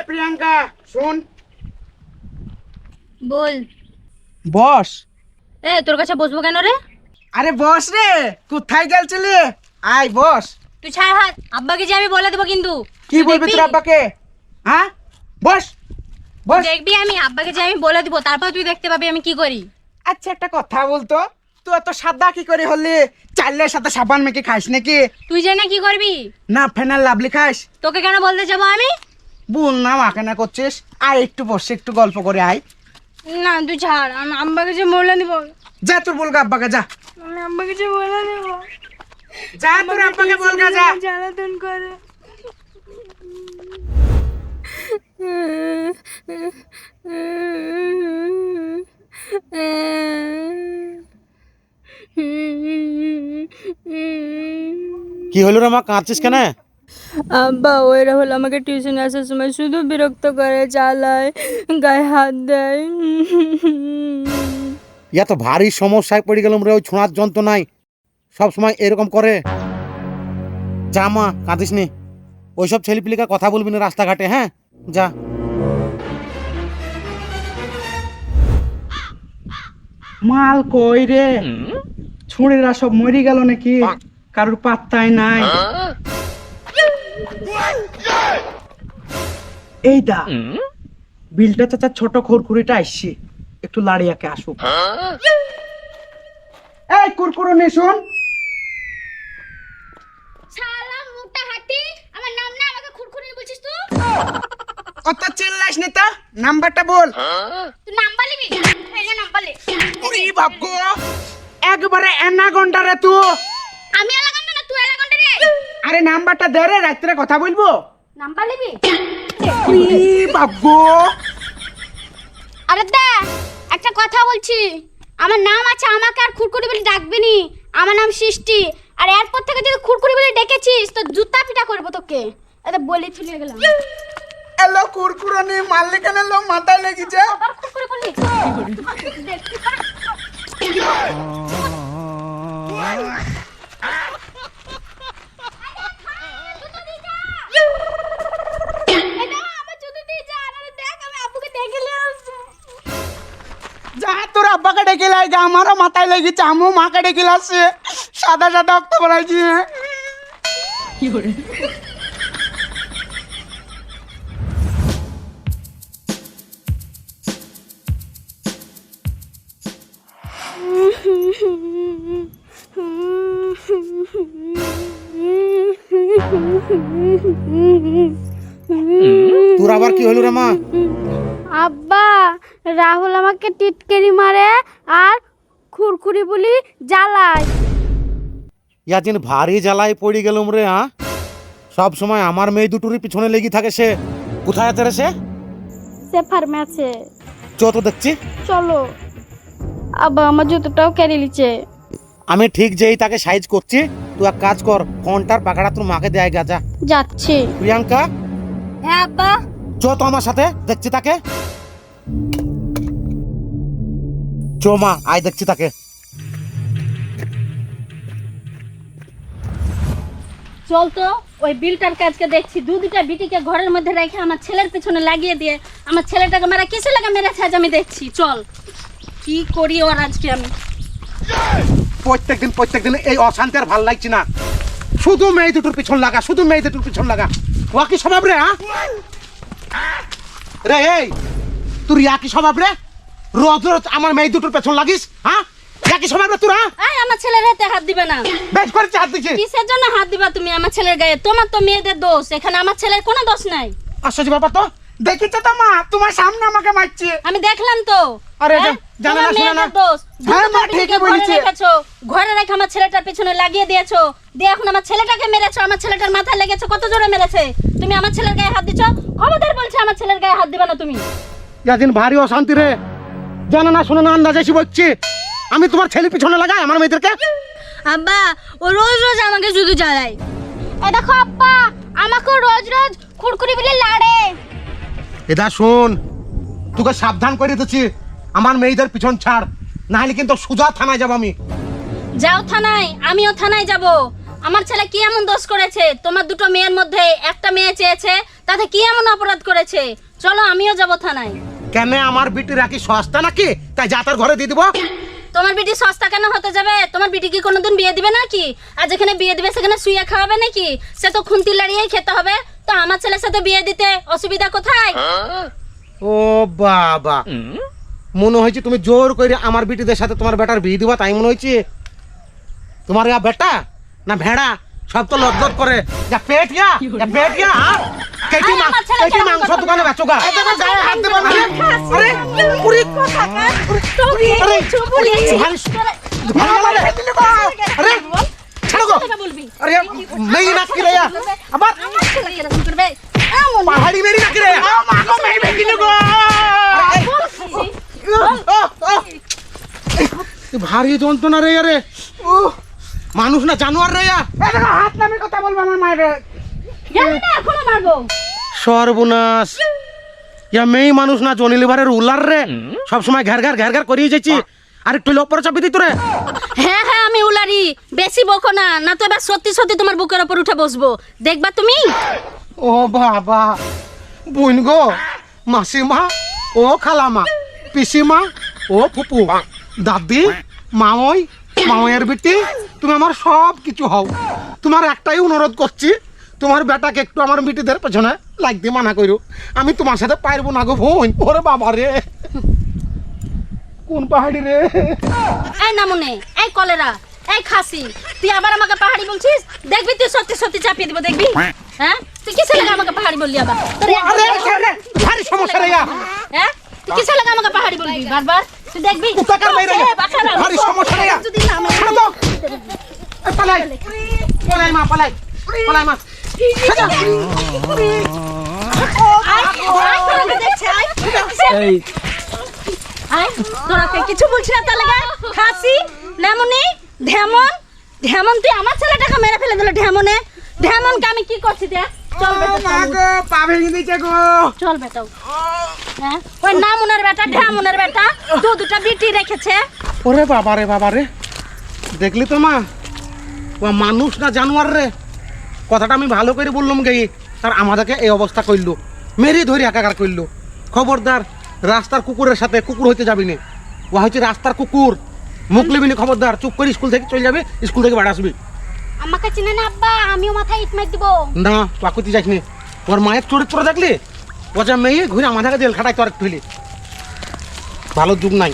প্রিয়াঙ্কা শুন। বল। বস। তোর কাছে বসবো কেন রে? আরে বস রে, কোথায় গেলছিলি? আয় বস। তুই ছাড় হাত, আব্বাকে যে আমি বলে দেবো কিন্তু। কি বলবি তোর আব্বাকে? হ্যাঁ বস বস। দেখবি আমি আব্বাকে যে আমি বলে দিব, তারপর তুই দেখতে পাবি আমি কি করি। আচ্ছা একটা কথা বলতো, তুই এত সাদা কি করে হলি? চালের সাথে সাবান মেখে খাইস নাকি? তুই জানা কি করবি? না ফেনাল লাভলি খাইস? তোকে কেন বলতে যাবো আমি? বল না, মাকে না করছিস। আয় একটু বসে একটু গল্প করে আয়। না তুই ছাড়, আমি আব্বাকে যে বলে দিব। যা তোর বলগা আব্বাকে, যা। আমি আব্বাকে যে বলে দিব। যা তোর আব্বাকে বলগা, যা। জ্বালাতন করে। কি হলো রে মা, কাঁদছিস কেন? আব্বা ওইরা হলো আমাকে টিউশনে আসার সময় শুধু বিরক্ত করে, চালায়, গায়ে হাত দেয়। এত ভারী সমস্যায় পড়ে গেলাম রে, ওই ছোঁয়ার যন্ত্রণায় সব সময় এরকম করে। যা মা, কাঁদিস নি। ওইসব ছেলেপিলিকা কথা বলবি না রাস্তাঘাটে, হ্যাঁ যা। মাল কই রে? ছুঁড়িরা সব মরি গেল নাকি? কারোর পাত্তাই নাই। এই দা বিলটা চাচা, ছোট খুরকুরিটা আসছি, একটু লাড়িয়াকে আসুক। এই কুরকুরু নে শুন। শালা মোটা হাতি, আমার নাম না, আমাকে খুরখুরি বলছিস তুই? কত চিল্লাইস নি তা? নাম্বারটা বল। তুই নাম্বার নিবি? এই যে নাম্বার লে। ওরে বাপ গো, একবারে অ্যানাকন্ডা রে তুই। আমি এলাকান্ডা না, তুই এলাকান্ডা রে। আরে নাম্বারটা দে রে, রাত্রে কথা বলবো। নাম্বার নিবি? ওরে বাপ গো। আরে দে, একটা কথা বলছি। আমার নাম আছে, আমাকে আর খুরকুরি বলে ডাকবি নি। আমার নাম সৃষ্টি। আর এরপর থেকে যদি খুরকুরি বলে ডেকেছিস তো জুতা পিটা করবো তোকে। এটা বলে চলে গেলাম। এলো কুরকুরু নি, মারলে কেন? এলো মাথায় লেগেছে। আবার খুরকুরি বললি? দেখতে পারে। যা তোর আব্বাকে ডেকে লাগে, আমারও মাথায় লেগেছে, আমিও মাকে ডেকে আসছে। সাদা সাদা রক্ত বেড়াইছি। তোর আবার কি হলো রে মা? আব্বা, রাহুল আমাকে টিটকারি মারে আর খুরখুরি বলি জ্বালায়। ইয়া দিন ভারী জ্বালায় পড়ে গেলাম রে। হ্যাঁ, সব সময় আমার মেয়ে দুটোরই পিছনে লেগে থাকে। সে কোথায় আছে রে? সে ফার্মে আছে। চ তো দেখছি। চলো। আব্বা আমার জুতোটাও কেড়ে লিছে। আমি ঠিক যেই তাকে সাইজ করছি, তুই এক কাজ কর, ফোনটার পাখাটা তোর মাকে দেয় গা, যা। যাচ্ছি। প্রিয়াঙ্কা, হ্যাঁ আব্বা। চ তো আমার সাথে, দেখছি তাকে। চ মা, আয় দেখছি তাকে। চল তো, ওই বিলটার কাজকে দেখছি। দুটা বিটিকে ঘরের মধ্যে রেখে আমার ছেলের পিছনে লাগিয়ে দিয়ে আমার ছেলেটাকে মারা কিসে লাগা মেরেছে আজ আমি দেখছি। চল কি করি ওর আজকে আমি। প্রত্যেকদিন এই অশান্তি আর ভাল লাগছে না। শুধু মেয়ে দুটোর পিছন লাগা, শুধু মেয়ে দুটোর পিছন লাগা। ও কি স্বভাব রে? হ্যাঁ রে, এই তোর ইয়া কি স্বভাব রে? রোজ রোজ আমার মেয়ে দুটোর পেছন লাগিস? হ্যাঁ, ইয়া কি স্বভাব রে তোরা? এই আমার ছেলের হাতে হাত দিবে না। বেশ করেছে হাত দিচ্ছে। কিসের জন্য হাত দিবা তুমি আমার ছেলের গায়ে? তোমার তো মেয়েদের দোষ, এখানে আমার ছেলের কোনো দোষ নাই। আশ্চর্য ব্যাপার তো। দেখিছো তো মা, তোমার সামনে আমাকে মারছে। আমি দেখলাম তো। আরে হ্যাঁ? জানা তোমার না, শোনা না। মেয়েদের দোষ। হ্যাঁ মা, দুটো ঠিকই বিটিকে ঘরে বলেছে। রেখেছো, ঘরে রেখে আমার ছেলেটার পিছনে লাগিয়ে দিয়েছো, দিয়ে এখন আমার ছেলেটাকে মেরেছো। আমার ছেলেটার মাথায় লেগেছে, কত জোরে মেরেছে। তুমি আমার ছেলের গায়ে হাত দিছো? খবরদার বলছে আমার ছেলের গায়ে হাত দিবা না তুমি। ইয়াদিন ভারী অশান্তি রে, জানা না শোনা না আন্দাজে এসে বলছি। আমি তোমার ছেলে পিছনে লাগাই আমার মেয়েদেরকে? আব্বা ও রোজ রোজ আমাকে শুধু জ্বালায়। এই দেখো আব্বা, আমাকে রোজ রোজ খুরকুরি বলে লাড়ে। এদা শোন, তোকে সাবধান করে দিচ্ছি, আমার মেয়েদের পিছন ছাড়, না হলে কিন্তু সোজা থানায় যাব আমি। যাও থানায়, আমিও থানায় যাব। আমার ছেলে কি এমন দোষ করেছে? তোমার দুটো মেয়ের মধ্যে একটা মেয়ে চেয়েছে তাতে কি এমন অপরাধ করেছে? চলো আমিও যাব থানায়। কেন আমার বিটিরা কি সস্তা নাকি তাই যাতার ঘরে দিয়ে দিব? তোমার বিটি সস্তা কেন হতে যাবে? তোমার বিটি কি কোনোদিন বিয়ে দিবে নাকি? আর যেখানে বিয়ে দিবে সেখানে শুয়ে খাওয়াবে নাকি? সে তো খুন্তি লাড়িয়েই খেতে হবে। তো আমার ছেলের সাথে বিয়ে দিতে অসুবিধা কোথায়? ও বাবা, মনে হয়েছে তুমি জোর করে আমার বিটিদের সাথে তোমার বেটার বিয়ে দিবা, তাই মনে হয়েছে। তোমার ইয়া বেটা না ভেড়া সব তো লটলট করে। যা পেট ইয়া হ্যাঁ? কেটি আরে আমার ছেলে কেটি কেন মাংস কথা দোকানে বেচো গা। গায়ে হাত দেবো না। আরে পুরি তোকে আরে, কিছু বলেছি। আরে ছাড়ো গো। কথা বলবি? আরে মেয়ে না কি রে আবার আমার ছেলে এরকম করবে? এমন পাহাড়ি মেরি না কি রে মাগো মেয়ে বেকিনি গো। ভারী যন্ত্রণা রে আরে মানুষ না জানোয়ার রে হাত নামে কথা বলবো আমার মায়ের। জানি না এখনো মারবো। সর্বনাশ, ইয়া মেয়ে মানুষ না জনি লিভারের উলার রে সবসময় ঘের ঘের করিয়ে যাচ্ছি। আর একটু লোপর চাপি দিত রে। হ্যাঁ হ্যাঁ আমি উলারি, বেশি বকো না, না তো এবার সত্যি সত্যি তোমার বুকের ওপর উঠে বসবো, দেখবা তুমি। ও বাবা, বোন গো, মাসিমা ও খালামা, পিসিমা ও ফুপু, দাদি মামই মাময়ের বেটি, তুমি আমার সব কিছু হও। তোমার একটাই অনুরোধ করছি, তোমার বেটাকে একটু আমার বিটিদের পেছনে লাগ দিয়ে মানা করো। আমি তোমার সাথে পারবো না গো বোন। ওরে বাবা রে, কোন পাহাড়ি রে? এই নামুনে, এই কলেরা, এই খাসি, তুই আবার আমাকে পাহাড়ি বলছিস? দেখবি তুই সত্যি সত্যি চাপিয়ে দিব, দেখবি। হ্যাঁ তুই কিসে লাগে আমাকে পাহাড়ি বললি আবার? তোর এক- আরে আরে, ভারী সমস্যা রে ইয়া। হ্যাঁ তুই কিসে লাগে আমাকে পাহাড়ি বলবি বারবার? তুই দেখবি কোথাকার মেয়ে রে? এ, বাছারা, ভারী সমস্যা রে ইয়া। যদি না আমি- ছাড়ো তো। এই পালাই পালাই মা, পালাই পালাই মা। আয়, আয়, তোরাকে দেখছে, আয়। আয়, তোরাকে কিছু বলছি না তার লাগা? খাসি, নামুনি, ঢেমন, ঢেমন তুই আমার ছেলেটাকে মেরে ফেলে দিল। ঢেমনকে আমি কি করছি দেখ? চল বেটা, চল। পা ভেঙে দিয়েছে গো। চল বেটা। হ্যাঁ ওই নামুনের বেটা, ঢেমনের বেটা, দুটা বিটি রেখেছে। ওরে বাবা রে বাবা রে, দেখলি তো মা, ও মানুষ না জানোয়ার রে। কথাটা আমি ভালো করে বললাম গে, আর আমাদেরকে এই অবস্থা করলো, মেরে ধরে একাকার করলো। খবরদার রাস্তার কুকুরের সাথে কুকুর হইতে যাবি না। ও হচ্ছে রাস্তার কুকুর, মুখ লিবি না। খবরদার চুপ করে স্কুল থেকে চলে যাবে, স্কুল থেকে বাড়ি আসবি আমাকে চিনে না আব্বা, আমিও মাথায় ইট মার দিব। না। পাকুতি যাস নি, ওর মায়ের চরিত্র দেখলি, ও যা মেয়ে ঘুরে আমাদেরকে জেল খাটাই তোর তুলি। ভালো যুগ নাই।